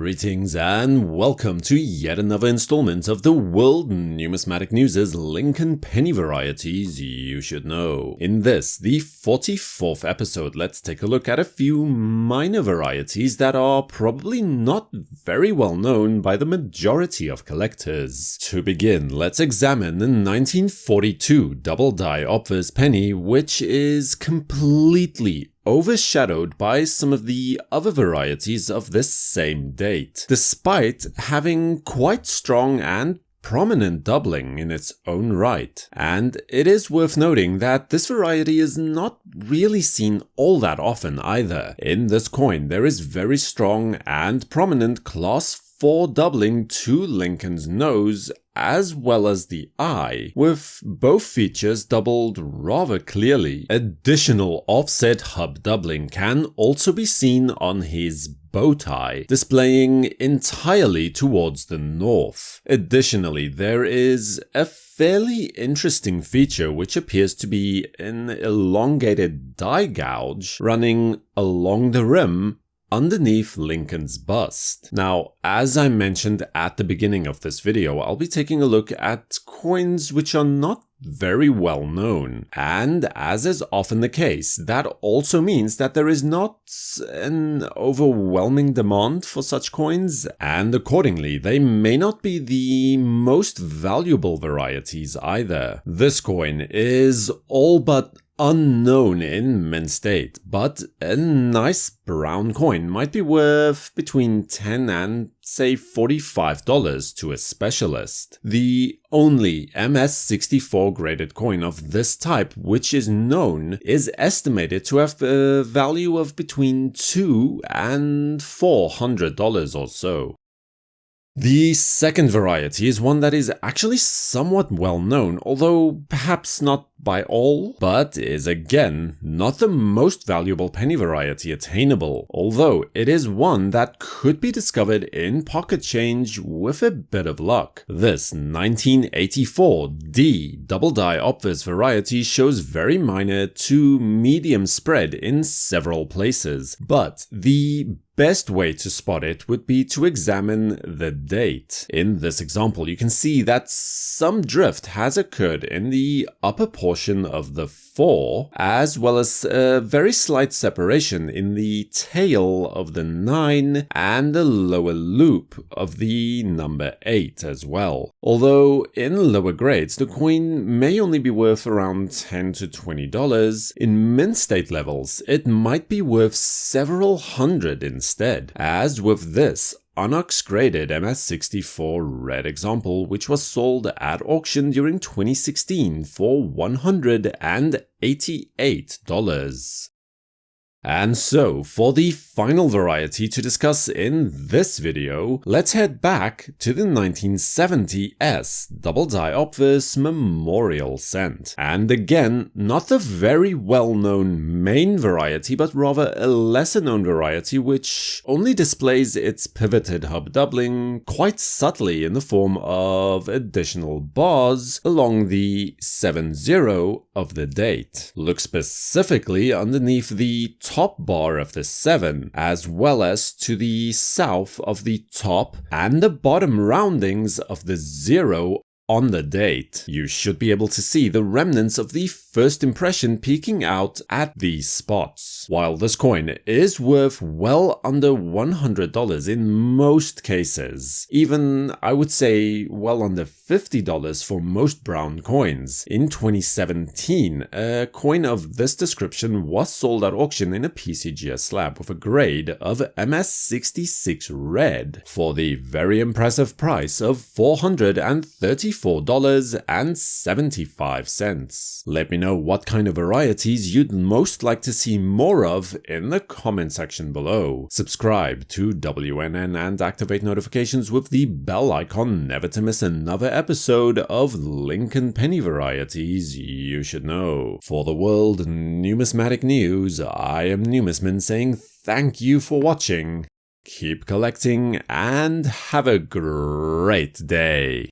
Greetings and welcome to yet another installment of the World Numismatic News' Lincoln Penny Varieties You Should Know. In this, the 44th episode, let's take a look at a few minor varieties that are probably not very well known by the majority of collectors. To begin, let's examine the 1942 double-die Obverse penny, which is completely overshadowed by some of the other varieties of this same date, despite having quite strong and prominent doubling in its own right. And it is worth noting that this variety is not really seen all that often either. In this coin, there is very strong and prominent class 4 doubling to Lincoln's nose as well as the eye, with both features doubled rather clearly. Additional offset hub doubling can also be seen on his bow tie, displaying entirely towards the north. Additionally, there is a fairly interesting feature which appears to be an elongated die gouge running along the rim underneath Lincoln's bust. Now, as I mentioned at the beginning of this video, I'll be taking a look at coins which are not very well known. And as is often the case, that also means that there is not an overwhelming demand for such coins, and accordingly, they may not be the most valuable varieties either. This coin is all but unknown in mint state, but a nice brown coin might be worth between $10 and say $45 to a specialist. The only MS64 graded coin of this type which is known is estimated to have a value of between $200 and $400 or so. The second variety is one that is actually somewhat well known, although perhaps not by all, but is again not the most valuable penny variety attainable, although it is one that could be discovered in pocket change with a bit of luck. This 1984 D double-die Obverse variety shows very minor to medium spread in several places, but the best way to spot it would be to examine the date. In this example, you can see that some drift has occurred in the upper portion of the 4, as well as a very slight separation in the tail of the 9 and the lower loop of the number 8 as well. Although in lower grades, the coin may only be worth around $10 to $20, in mint state levels, it might be worth several hundred instead, as with this Onyx graded MS64 red example, which was sold at auction during 2016 for $188. And so, for the final variety to discuss in this video, let's head back to the 1970s double-die Obverse Memorial Cent. And again, not the very well-known main variety, but rather a lesser-known variety which only displays its pivoted hub doubling quite subtly in the form of additional bars along the 7-0 of the date. Look specifically underneath the top bar of the 7, as well as to the south of the top and the bottom roundings of the 0 on the date. You should be able to see the remnants of the first impression peeking out at these spots. While this coin is worth well under $100 in most cases, even I would say well under $50 for most brown coins. In 2017, a coin of this description was sold at auction in a PCGS slab with a grade of MS66 red for the very impressive price of $434.75. Let me know what kind of varieties you'd most like to see more of in the comment section below. Subscribe to WNN and activate notifications with the bell icon never to miss another episode of Lincoln Penny Varieties You Should Know. For the World Numismatic News, I am Numisman saying thank you for watching, keep collecting, and have a great day.